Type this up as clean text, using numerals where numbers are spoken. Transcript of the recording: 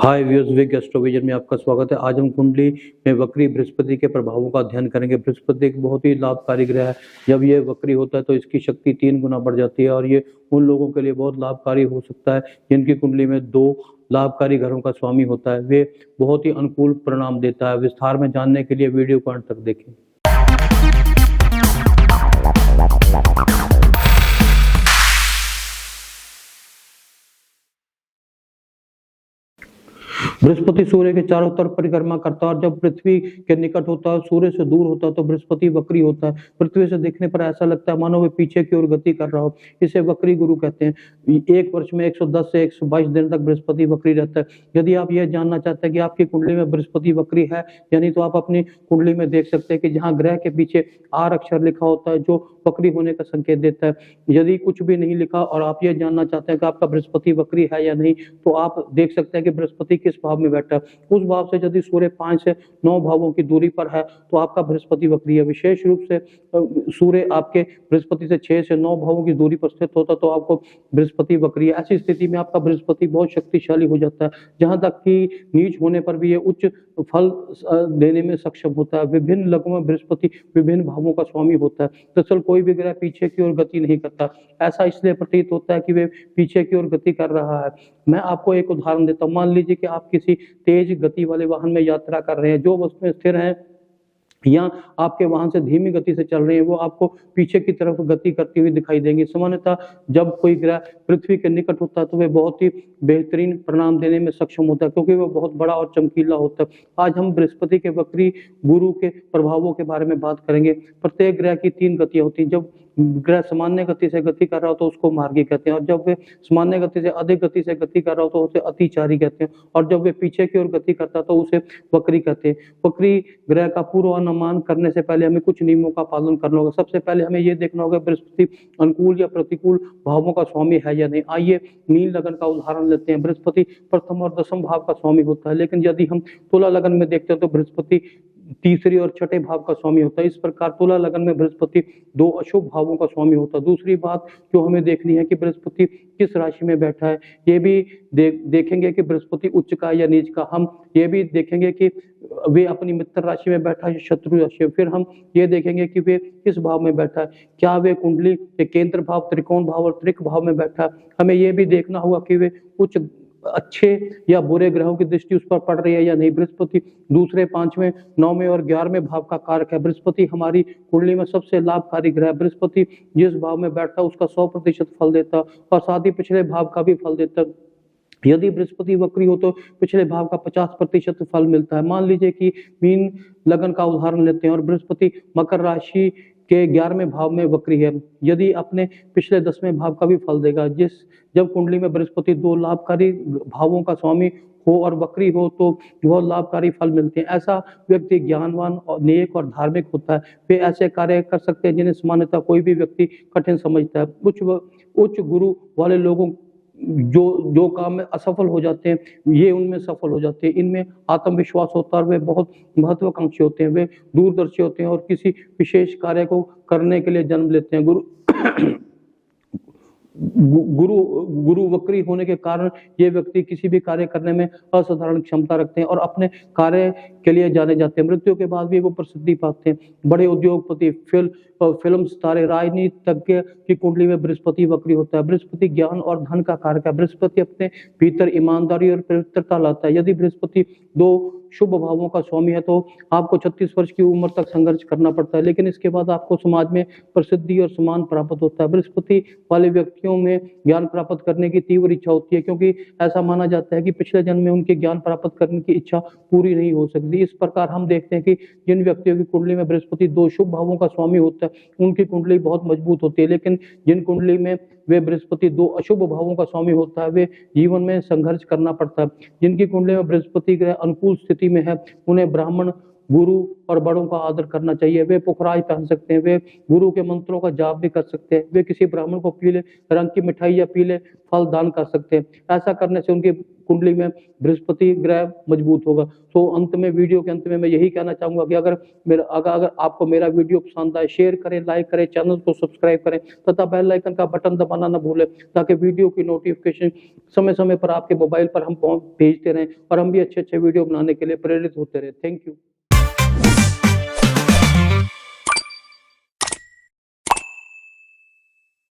हाय viewers, wig एस्ट्रोविजन में आपका स्वागत है। आज हम कुंडली में वक्री बृहस्पति के प्रभावों का अध्ययन करेंगे। बृहस्पति एक बहुत ही लाभकारी ग्रह है। जब ये वक्री होता है तो इसकी शक्ति 3 गुना बढ़ जाती है और ये उन लोगों के लिए बहुत लाभकारी हो सकता है जिनकी कुंडली में 2 लाभकारी ग्रहों का स्वामी होता है। वे बहुत ही अनुकूल परिणाम देता है। विस्तार में जानने के लिए वीडियो को अंत तक देखें। बृहस्पति सूर्य के चारों तरफ परिक्रमा करता है और जब पृथ्वी के निकट होता है, सूर्य से दूर होता है तो बृहस्पति वक्री होता है। पृथ्वी से देखने पर ऐसा लगता है मानो वे पीछे की ओर गति कर रहा हो। इसे वक्री गुरु कहते हैं। एक वर्ष में 110 से 122 दिन तक बृहस्पति वक्री रहता है। यदि आप यह जानना चाहते हैं कि आपकी कुंडली में बृहस्पति वक्री है यानी, तो आप अपनी कुंडली में देख सकते हैं कि जहाँ ग्रह के पीछे आर अक्षर लिखा होता है जो वक्री होने का संकेत देता है। यदि कुछ भी नहीं लिखा और आप यह जानना चाहते हैं कि आपका बृहस्पति वक्री है या नहीं, तो आप देख सकते हैं कि बृहस्पति किस भाव में बैठा है। उस भाव से यदि सूर्य 5 से 9 भावों की दूरी पर है तो आपका बृहस्पति वक्री है। विशेष रूप से सूर्य आपके बृहस्पति से 6 से 9 भावों की दूरी पर स्थित होता तो आपको बृहस्पति वक्री है। ऐसी स्थिति में आपका बृहस्पति बहुत शक्तिशाली हो जाता है, जहां तक कि नीच होने पर भी ये उच्च फल देने में सक्षम होता है। विभिन्न लग्नों में बृहस्पति विभिन्न भावों का स्वामी होता है। दरअसल कोई भी ग्रह पीछे की ओर गति नहीं करता। ऐसा इसलिए प्रतीत होता है कि वे पीछे की ओर गति कर रहा है। मैं आपको एक उदाहरण देता हूँ। मान लीजिए कि आप किसी तेज गति वाले वाहन में यात्रा कर रहे हैं। जो वस्तुएं स्थिर हैं या आपके वाहन से धीमी गति से चल रही है वो आपको पीछे की तरफ गति करती हुई दिखाई देंगी। सामान्यतः जब कोई ग्रह पृथ्वी के निकट होता है तो वे बहुत ही बेहतरीन परिणाम देने में सक्षम होता है, क्योंकि वह बहुत बड़ा और चमकीला होता है। आज हम बृहस्पति के वक्री गुरु के प्रभावों के बारे में बात करेंगे। प्रत्येक ग्रह की 3 गतियां होती हैं। जब ग्रह सामान्य गति से गति कर रहा हो तो उसको मार्गी कहते हैं, और जब वे सामान्य गति से अधिक गति से गति कर रहा हो तो उसे अतिचारी कहते हैं, और जब वे पीछे की ओर गति करता है तो उसे वक्री कहते हैं। वक्री ग्रह का पूर्वानुमान करने से पहले हमें कुछ नियमों का पालन करना होगा। सबसे पहले हमें यह देखना होगा बृहस्पति अनुकूल या प्रतिकूल भावों का स्वामी है या नहीं। आइए मीन लगन का उदाहरण लेते हैं। बृहस्पति प्रथम और दशम भाव का स्वामी होता है, लेकिन यदि हम तुला लगन में देखते हैं तो बृहस्पति तीसरे और छठे भाव का स्वामी होता है। इस प्रकार तुला लगन में बृहस्पति 2 अशुभ भावों का स्वामी होता है। दूसरी बात जो हमें देखनी है कि बृहस्पति किस राशि में बैठा है। ये भी देखेंगे कि बृहस्पति उच्च का या नीच का। हम ये भी देखेंगे कि वे अपनी मित्र राशि में बैठा है या शत्रु राशि में। फिर हम ये देखेंगे कि वे किस भाव में बैठा है। क्या वे कुंडली के केंद्र भाव, त्रिकोण भाव और त्रिक भाव में बैठा है। हमें ये भी देखना होगा कि वे कुछ अच्छे या बुरे ग्रहों की दृष्टि उस पर पड़ रही है या नहीं। बृहस्पति दूसरे, 5वें, 9वें और 11वें भाव का कारक है। बृहस्पति हमारी कुंडली में सबसे लाभकारी ग्रह है। बृहस्पति जिस भाव में बैठता है उसका 100% फल देता है और साथ ही पिछले भाव का भी फल देता है। यदि बृहस्पति वक्री हो तो पिछले भाव का 50% फल मिलता है। मान लीजिए कि मीन लगन का उदाहरण लेते हैं और बृहस्पति मकर राशि के 11वें भाव में वक्री है। यदि अपने पिछले 10वें भाव का भी फल देगा। जब कुंडली में बृहस्पति 2 लाभकारी भावों का स्वामी हो और वक्री हो तो बहुत लाभकारी फल मिलते हैं। ऐसा व्यक्ति ज्ञानवान और नेक और धार्मिक होता है। वे ऐसे कार्य कर सकते हैं जिन्हें सामान्यतः कोई भी व्यक्ति कठिन समझता है। उच्च गुरु वाले लोगों जो काम में असफल हो जाते हैं ये उनमें सफल हो जाते हैं। इनमें आत्मविश्वास होता है और वे बहुत महत्वाकांक्षी होते हैं। वे दूरदर्शी होते हैं और किसी विशेष कार्य को करने के लिए जन्म लेते हैं। गुरु वक्री होने के कारण ये व्यक्ति किसी भी कार्य करने में असाधारण क्षमता रखते हैं और अपने कार्य के लिए जाने जाते हैं। मृत्यु के बाद भी वो प्रसिद्धि पाते हैं। बड़े उद्योगपति, फिल्म सितारे, राजनीतिज्ञ की कुंडली में बृहस्पति वक्री होता है। बृहस्पति ज्ञान और धन का कारक है। बृहस्पति अपने भीतर ईमानदारी और पवित्रता लाता है। यदि बृहस्पति 2 शुभ भावों का स्वामी है तो आपको 36 वर्ष की उम्र तक संघर्ष करना पड़ता है, लेकिन इसके बाद आपको समाज में प्रसिद्धि और सम्मान प्राप्त होता है। बृहस्पति वाले व्यक्तियों में ज्ञान प्राप्त करने की तीव्र इच्छा होती है, क्योंकि ऐसा माना जाता है कि पिछले जन्म में उनके ज्ञान प्राप्त करने की इच्छा पूरी नहीं हो सकती। इस प्रकार हम देखते हैं कि जिन व्यक्तियों की कुंडली में बृहस्पति 2 शुभ भावों का स्वामी होता है उनकी कुंडली बहुत मजबूत होती है, लेकिन जिन कुंडली में वे बृहस्पति 2 अशुभ भावों का स्वामी होता है वे जीवन में संघर्ष करना पड़ता है। जिनकी कुंडली में बृहस्पति ग्रह अनुकूल स्थिति में है उन्हें ब्राह्मण, गुरु और बड़ों का आदर करना चाहिए। वे पुखराज पहन सकते हैं। वे गुरु के मंत्रों का जाप भी कर सकते हैं। वे किसी ब्राह्मण को पीले रंग की मिठाई या पीले फल दान कर सकते हैं। ऐसा करने से उनकी कुंडली में बृहस्पति ग्रह मजबूत होगा। तो अंत में, वीडियो के अंत में मैं यही कहना चाहूँगा कि अगर आपको मेरा वीडियो पसंद आए, शेयर करें, लाइक करें, चैनल को सब्सक्राइब करें तथा बेल आइकन का बटन दबाना ना भूलें, ताकि वीडियो की नोटिफिकेशन समय-समय पर आपके मोबाइल पर हम भेजते रहें और हम भी अच्छे-अच्छे वीडियो बनाने के लिए प्रेरित होते रहें। Thank you.